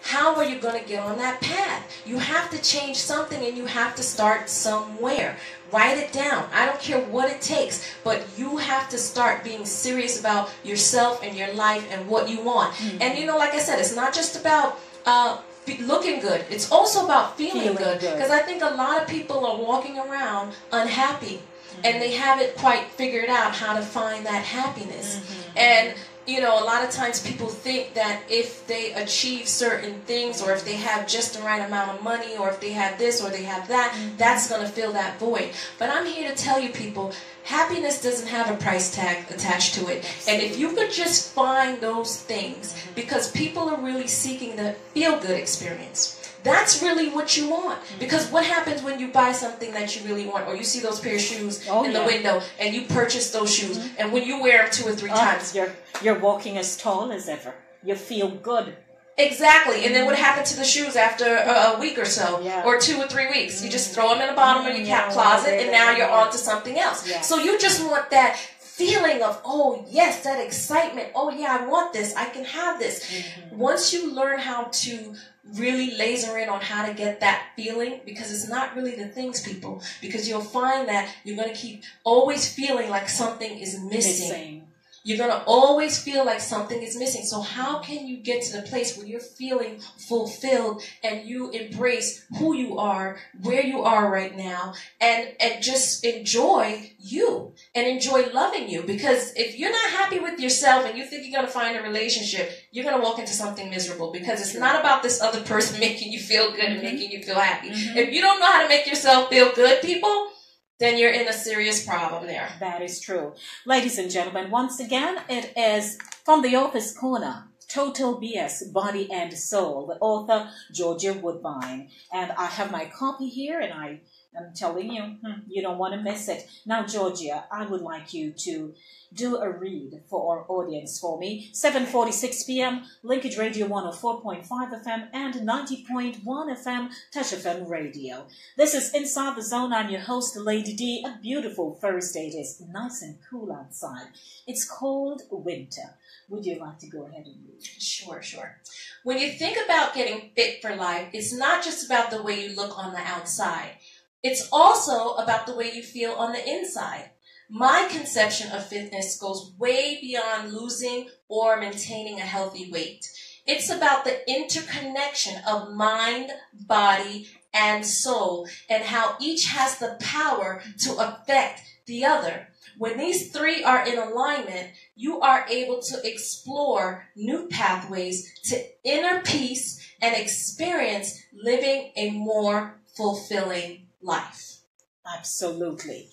How are you going to get on that path? You have to change something, and you have to start somewhere. Write it down. I don't care what it takes, but you have to start being serious about yourself and your life and what you want. And like I said, it's not just about looking good. It's also about feeling good. Because I think a lot of people are walking around unhappy, and they haven't quite figured out how to find that happiness. And a lot of times people think that if they achieve certain things, or if they have just the right amount of money, or if they have this or they have that, that's going to fill that void. But I'm here to tell you, people, happiness doesn't have a price tag attached to it. And if you could just find those things, because people are really seeking the feel-good experience. That's really what you want. Because what happens when you buy something that you really want, or you see those pair of shoes in the window, and you purchase those shoes, and when you wear them 2 or 3 times, you're walking as tall as ever. You feel good. Exactly. And then what happened to the shoes after a week or so, or 2 or 3 weeks? You just throw them in the bottom of your closet, and now you're on to something else. So you just want that feeling of, oh yes, that excitement. Oh yeah, I want this. I can have this. Once you learn how to really laser in on how to get that feeling, because it's not really the things, people, because you'll find that you're going to keep always feeling like something is missing. You're going to always feel like something is missing. So how can you get to the place where you're feeling fulfilled, and you embrace who you are, where you are right now, and just enjoy you and enjoy loving you? Because if you're not happy with yourself and you think you're going to find a relationship, you're going to walk into something miserable, because it's not about this other person making you feel good and making you feel happy. If you don't know how to make yourself feel good, people, then you're in a serious problem there. That is true. Ladies and gentlemen, once again, it is From the Office Corner, Total BS, Body and Soul, the author, Georgia Woodbine. And I have my copy here, and I am telling you, you don't want to miss it. Now, Georgia, I would like you to do a read for our audience for me. 7:46 p.m., Linkage Radio 104.5 FM and 90.1 FM, Touch FM Radio. This is Inside the Zone. I'm your host, Lady D. A beautiful Thursday. It is nice and cool outside. It's cold winter. Would you like to go ahead and read? Sure. When you think about getting fit for life, it's not just about the way you look on the outside. It's also about the way you feel on the inside. My conception of fitness goes way beyond losing or maintaining a healthy weight. It's about the interconnection of mind, body, and soul, and how each has the power to affect the other. When these three are in alignment, you are able to explore new pathways to inner peace and experience living a more fulfilling life. Absolutely.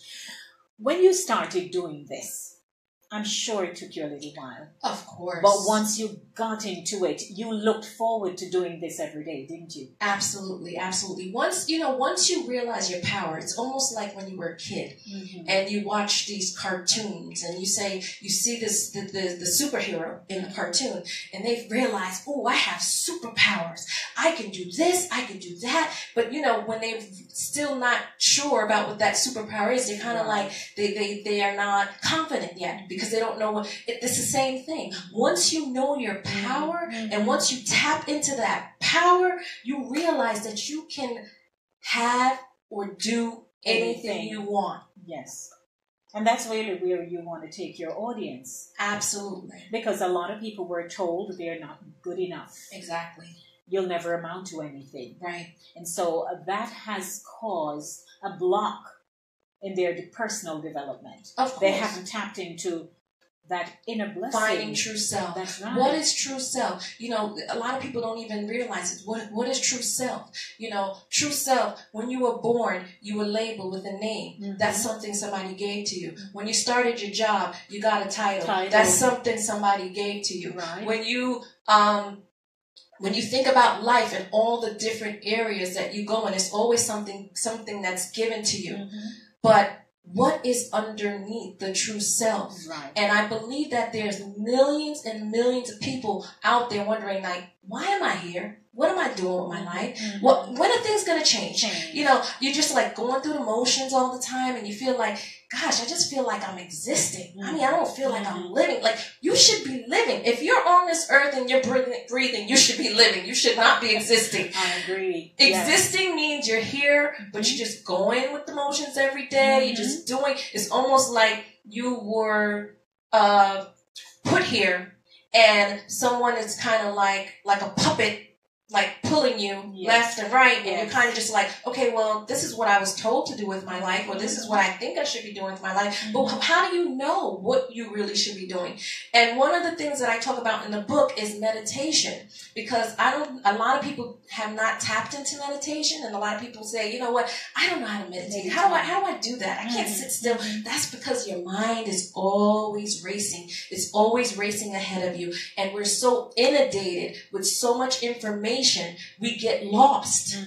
When you started doing this, I'm sure it took you a little while. Of course. But once you got into it, you looked forward to doing this every day, didn't you? Absolutely. Once you realize your power, it's almost like when you were a kid and you watch these cartoons, and you see this the superhero in the cartoon, and they've realized, oh, I have superpowers. I can do this, I can do that. But when they're still not sure about what that superpower is, they're kind of like they are not confident yet, because they don't know what it's the same thing. Once you know your power, and once you tap into that power, you realize that you can have or do anything you want. Yes. And that's really where you want to take your audience. Absolutely. Because a lot of people were told they're not good enough. Exactly. You'll never amount to anything. Right. And so that has caused a block in their personal development. Of course. They haven't tapped into that inner blessing. Finding true self. That's right. What is true self? A lot of people don't even realize it. What is true self? True self, when you were born, you were labeled with a name. That's something somebody gave to you. When you started your job, you got a title. That's something somebody gave to you. Right. When you think about life and all the different areas that you go in, it's always something that's given to you. But what is underneath the true self? Right. And I believe that there's millions and millions of people out there wondering, like, why am I here? What am I doing with my life? Mm-hmm. When are things going to change? You know, you're just like going through the motions all the time and you feel like, gosh, I just feel like I'm existing. I mean, I don't feel like I'm living. Like, you should be living. If you're on this earth and you're breathing, you should be living. You should not be existing. I agree. Existing means you're here, but you're just going with the motions every day. You're just doing. It's almost like you were put here and someone is kind of like a puppet, like pulling you left and right, and you're kind of just like, okay, well, this is what I was told to do with my life, or this is what I think I should be doing with my life, but how do you know what you really should be doing? And one of the things that I talk about in the book is meditation, because a lot of people have not tapped into meditation, and a lot of people say, you know what, I don't know how to meditate. How do I do that? I can't sit still. That's because your mind is always racing. It's always racing ahead of you, and we're so inundated with so much information, we get lost.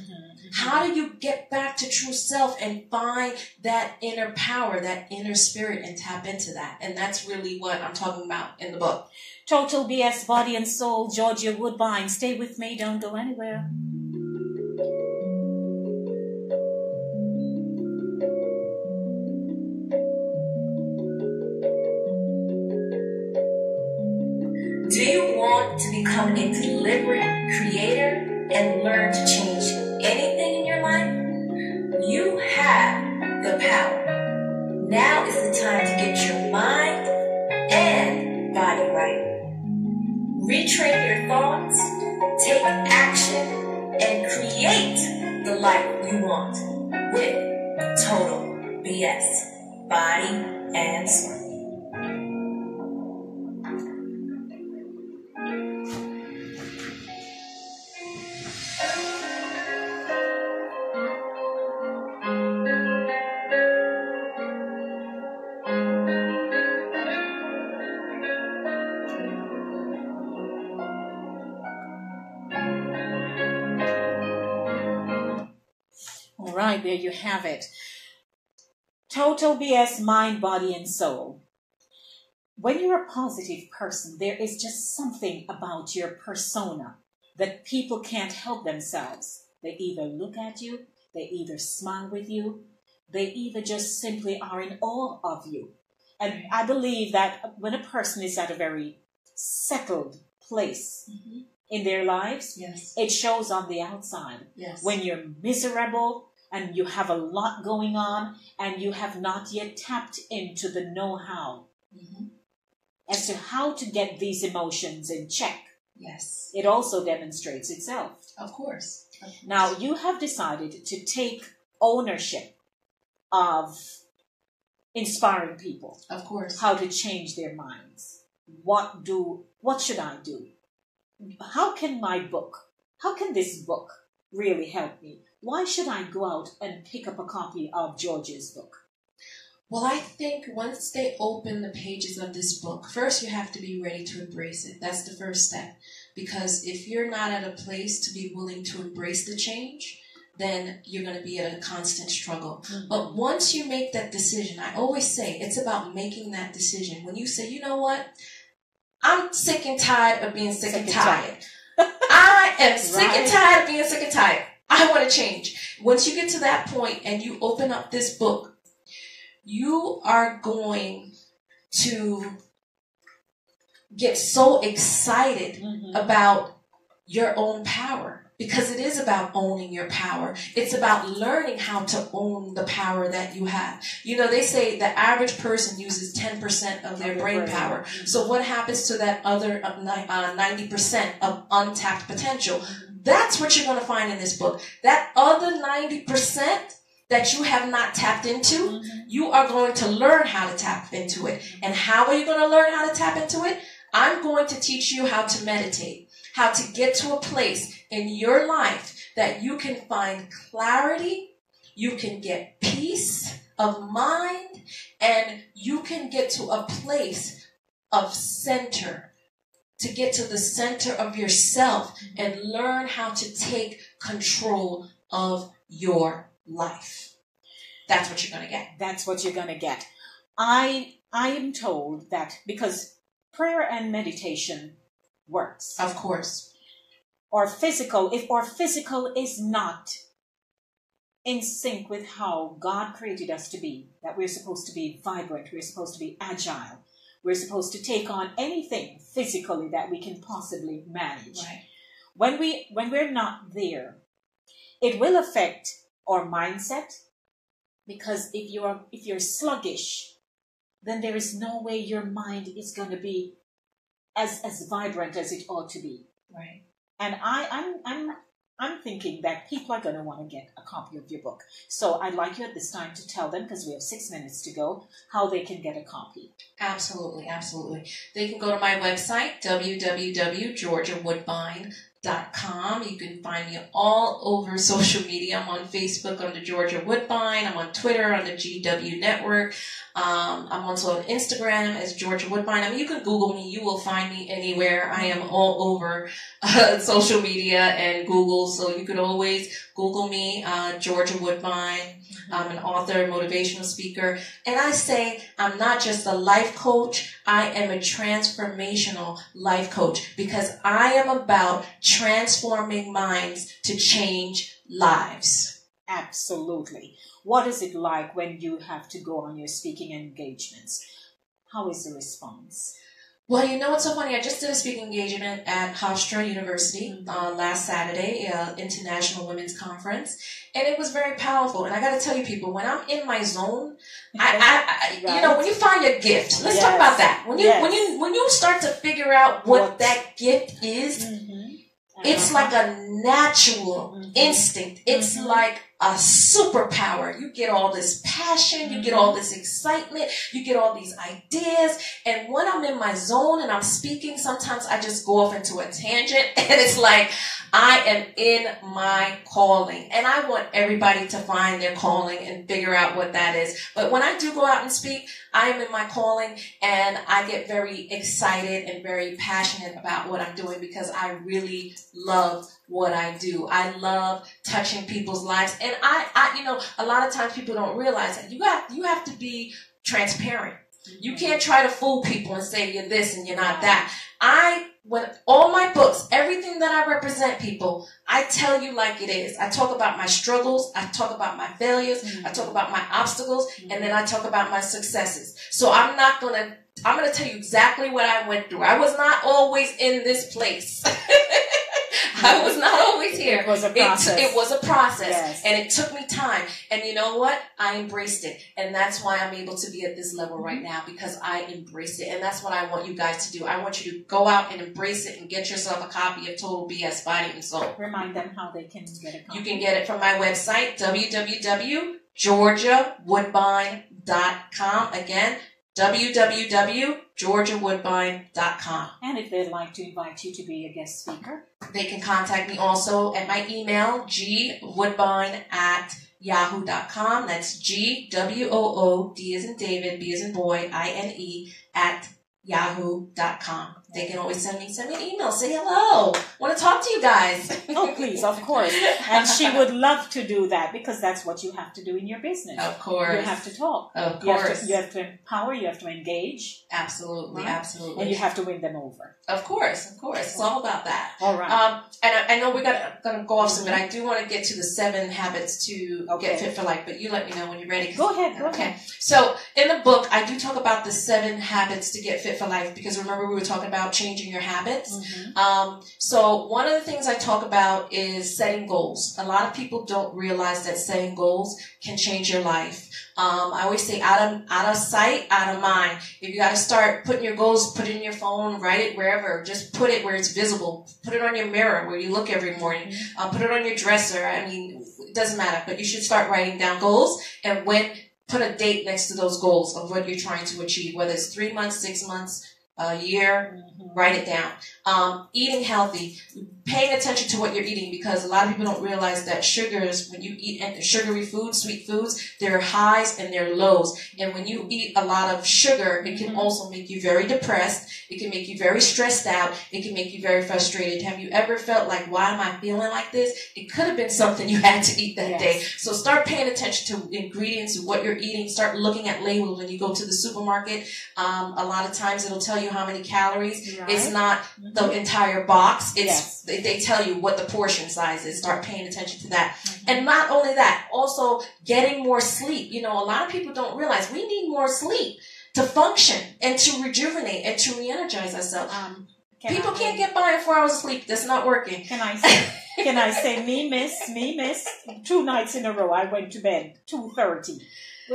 How do you get back to true self and find that inner power, that inner spirit, and tap into that? And that's really what I'm talking about in the book. Total BS, Body and Soul, Georgia Woodbine. Stay with me, don't go anywhere. Do you want to become a deliberate creator and learn to change anything in your life? You have the power. Now is the time to get your mind and body right. Retrain your thoughts, take action, and create the life you want with Total BS, Body and Soul. All right, there you have it. Total BS, mind, body, and soul. When you're a positive person, there is just something about your persona that people can't help themselves. They either look at you, they either smile with you, they either just simply are in awe of you. And I believe that when a person is at a very settled place in their lives, it shows on the outside. When you're miserable and you have a lot going on and you have not yet tapped into the know-how as to how to get these emotions in check, it also demonstrates itself. Of course. Now, you have decided to take ownership of inspiring people. Of course. How to change their minds. What should I do? How can this book really help me? Why should I go out and pick up a copy of George's book? Well, I think once they open the pages of this book, first you have to be ready to embrace it. That's the first step. Because if you're not at a place to be willing to embrace the change, then you're going to be at a constant struggle. But once you make that decision, I always say it's about making that decision. When you say, you know what, I'm sick and tired of being sick and tired. I am sick and tired of being sick and tired. I want to change. Once you get to that point and you open up this book, you are going to get so excited about your own power. Because it is about owning your power. It's about learning how to own the power that you have. You know, they say the average person uses 10% of their brain power. So what happens to that other 90% of untapped potential? That's what you're going to find in this book. That other 90% that you have not tapped into, you are going to learn how to tap into it. And how are you going to learn how to tap into it? I'm going to teach you how to meditate, how to get to a place in your life that you can find clarity, you can get peace of mind, and you can get to a place of center, to get to the center of yourself and learn how to take control of your life. That's what you're going to get. That's what you're going to get. I am told that because prayer and meditation works. Of course. or physical, if our physical is not in sync with how God created us to be, that we're supposed to be vibrant, we're supposed to be agile, we're supposed to take on anything physically that we can possibly manage. Right. When we're not there, it will affect our mindset, because if you're sluggish, then there is no way your mind is going to be as vibrant as it ought to be. Right. And I'm thinking that people are going to want to get a copy of your book. So I'd like you at this time to tell them, because we have 6 minutes to go, how they can get a copy. Absolutely, absolutely. They can go to my website, www.georgiawoodbine.com. You can find me all over social media. I'm on Facebook under Georgia Woodbine. I'm on Twitter on the GW Network. I'm also on Instagram as Georgia Woodbine. I mean, you can Google me. You will find me anywhere. I am all over social media and Google, so you could always Google me, Georgia Woodbine. I'm an author, motivational speaker, and I say I'm not just a life coach. I am a transformational life coach, because I am about transforming minds to change lives. Absolutely. What is it like when you have to go on your speaking engagements? How is the response? Well, you know what's so funny? I just did a speaking engagement at Hofstra University last Saturday, International Women's Conference, and it was very powerful. And I got to tell you, people, when I'm in my zone, I you know, when you find your gift, let's talk about that. When you start to figure out what that gift is, it's like a natural instinct. It's like a superpower. You get all this passion, you get all this excitement, you get all these ideas. And when I'm in my zone and I'm speaking, sometimes I just go off into a tangent, and it's like I am in my calling. And I want everybody to find their calling and figure out what that is. But when I do go out and speak, I am in my calling, and I get very excited and very passionate about what I'm doing, because I really love what I do. I love touching people's lives. And I you know, a lot of times people don't realize that you have to be transparent. You can't try to fool people and say you're this and you're not that. When all my books, everything that I represent, people, I tell you like it is. I talk about my struggles. I talk about my failures. I talk about my obstacles. And then I talk about my successes. So I'm going to tell you exactly what I went through. I was not always in this place. I was not always here. It was a process. It was a process. Yes. And it took me time. And you know what? I embraced it. And that's why I'm able to be at this level right now, because I embraced it. And that's what I want you guys to do. I want you to go out and embrace it and get yourself a copy of Total BS Body and Soul. Remind them how they can get a copy. You can get it from my website, www.georgiawoodbine.com. Again, www.georgiawoodbine.com. And if they'd like to invite you to be a guest speaker, they can contact me also at my email, gwoodbine@yahoo.com. That's GWOOD as in David, B as in boy, INE @yahoo.com. They can always send me an email. Say hello. Want to talk to you guys. Oh, please, of course. And she would love to do that, because that's what you have to do in your business. Of course. You have to talk. Of course. You have to empower. You have to engage. Absolutely, right? Absolutely. And you have to win them over. Of course, of course. It's all about that. All right. And I know we're going to go off soon, but I do want to get to the 7 habits to get fit for life. But you let me know when you're ready. Go ahead. Okay. So in the book, I do talk about the 7 habits to get fit for life, because remember we were talking about changing your habits. So one of the things I talk about is setting goals. A lot of people don't realize that setting goals can change your life. I always say out of sight, out of mind. If you got to start putting your goals, put it in your phone, write it wherever. Just put it where it's visible. Put it on your mirror where you look every morning. Put it on your dresser. I mean, it doesn't matter, but you should start writing down goals, and put a date next to those goals of what you're trying to achieve, whether it's 3 months, 6 months, a year. Write it down. Eating healthy, paying attention to what you're eating, because a lot of people don't realize that sugars, when you eat sugary foods, sweet foods, there are highs and there are lows. And when you eat a lot of sugar, it can also make you very depressed. It can make you very stressed out. It can make you very frustrated. Have you ever felt like, why am I feeling like this? It could have been something you had to eat that day. So start paying attention to ingredients and what you're eating. Start looking at labels when you go to the supermarket. A lot of times it'll tell you how many calories. Right. It's not the entire box. It's they tell you what the portion size is. Start paying attention to that. And not only that, also getting more sleep. You know, a lot of people don't realize we need more sleep to function and to rejuvenate and to re-energize ourselves. People can't get by in 4 hours of sleep. That's not working. Can I say me miss 2 nights in a row I went to bed 2:30.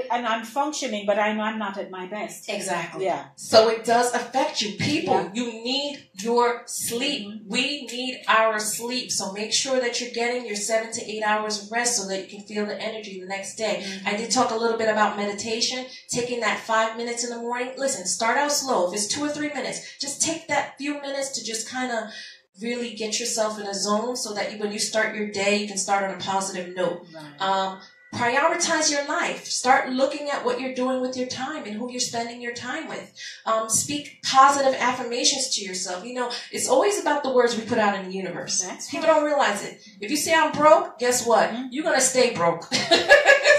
And I'm functioning, but I know I'm not at my best. Exactly. Yeah. So it does affect you. People, you need your sleep. We need our sleep. So make sure that you're getting your 7 to 8 hours of rest so that you can feel the energy the next day. I did talk a little bit about meditation, taking that 5 minutes in the morning. Listen, start out slow. If it's 2 or 3 minutes, just take that few minutes to just kind of really get yourself in a zone so that when you start your day, you can start on a positive note. Right. Prioritize your life. Start looking at what you're doing with your time and who you're spending your time with. Speak positive affirmations to yourself. You know, it's always about the words we put out in the universe. People don't realize it. If you say I'm broke, guess what? You're going to stay broke.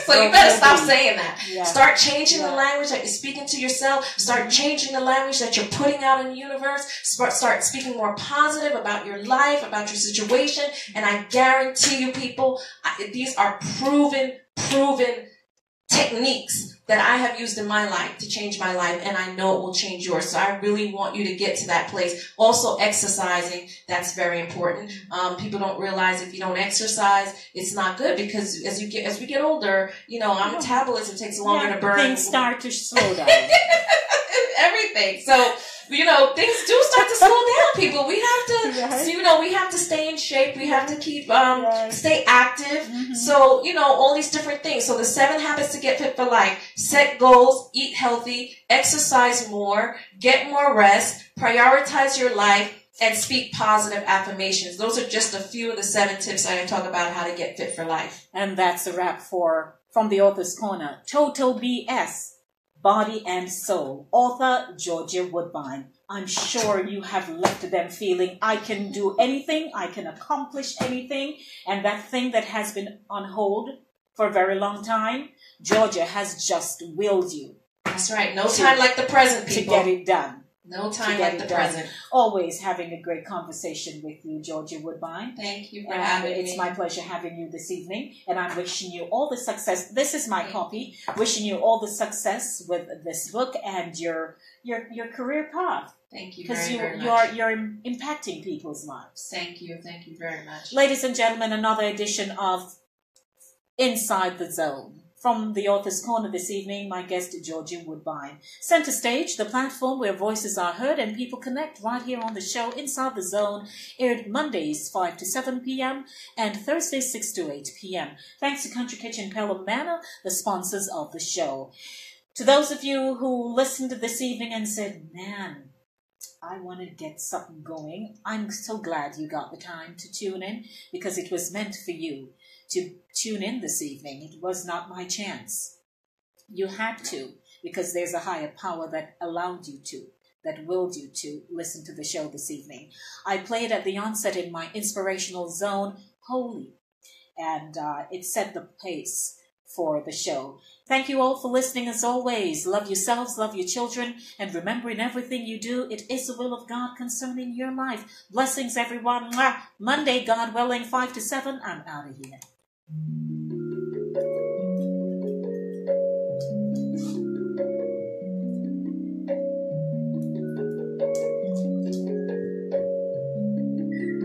So you better stop saying that. Yeah. Start changing the language that you're speaking to yourself. Start changing the language that you're putting out in the universe. Start speaking more positive about your life, about your situation. And I guarantee you, people, these are proven techniques that I have used in my life to change my life, and I know it will change yours. So I really want you to get to that place. Also, exercising, that's very important. People don't realize if you don't exercise, it's not good, because as we get older, you know, our metabolism takes longer to burn. Things start to slow down. Everything. So, you know, things do start to slow down, people. We have to, you know, we have to stay in shape. We have to keep, stay active. So, you know, all these different things. So the 7 habits to get fit for life: set goals, eat healthy, exercise more, get more rest, prioritize your life, and speak positive affirmations. Those are just a few of the 7 tips I talk about how to get fit for life. And that's a wrap from the Author's Corner. Total BS. Body and Soul, author Georgia Woodbine. I'm sure you have left them feeling, I can do anything, I can accomplish anything, and that thing that has been on hold for a very long time, Georgia has just willed you. That's right. No time like the present, people. To get it done. No time like the present. Always having a great conversation with you, Georgia Woodbine. Thank you for having me. It's my pleasure having you this evening, and I'm wishing you all the success. This is my copy. Wishing you all the success with this book and your career path. Thank you very much. Because you're impacting people's lives. Thank you very much. Ladies and gentlemen, another edition of Inside the Zone. From the Author's Corner this evening, my guest, Georgia Woodbine. Center stage, the platform where voices are heard and people connect, right here on the show Inside the Zone, aired Mondays 5 to 7 p.m. and Thursdays 6 to 8 p.m. Thanks to Country Kitchen Pelham Manor, the sponsors of the show. To those of you who listened this evening and said, man, I want to get something going, I'm so glad you got the time to tune in, because it was meant for you to tune in this evening. It was not my chance. You had to, because there's a higher power that allowed you to, that willed you to listen to the show this evening. I played at the onset in my inspirational zone, Holy, and it set the pace for the show. Thank you all for listening as always. Love yourselves, love your children, and remember, in everything you do, it is the will of God concerning your life. Blessings, everyone. Monday, God willing, 5 to 7. I'm out of here.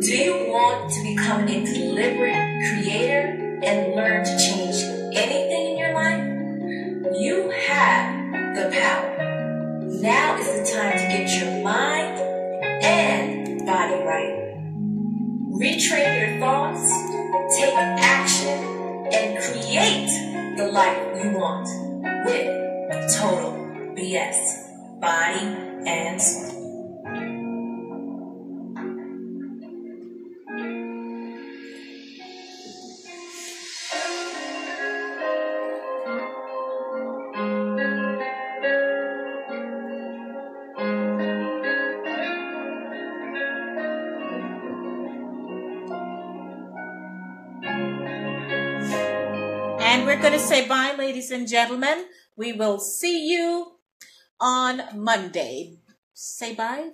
Do you want to become a deliberate creator and learn to change anything in your life? You have the power. Now is the time to get your mind and body right. Retrain your thoughts, take action, and create the life you want with Total BS, Body and Soul. We're going to say bye, ladies and gentlemen. We will see you on Monday. Say bye.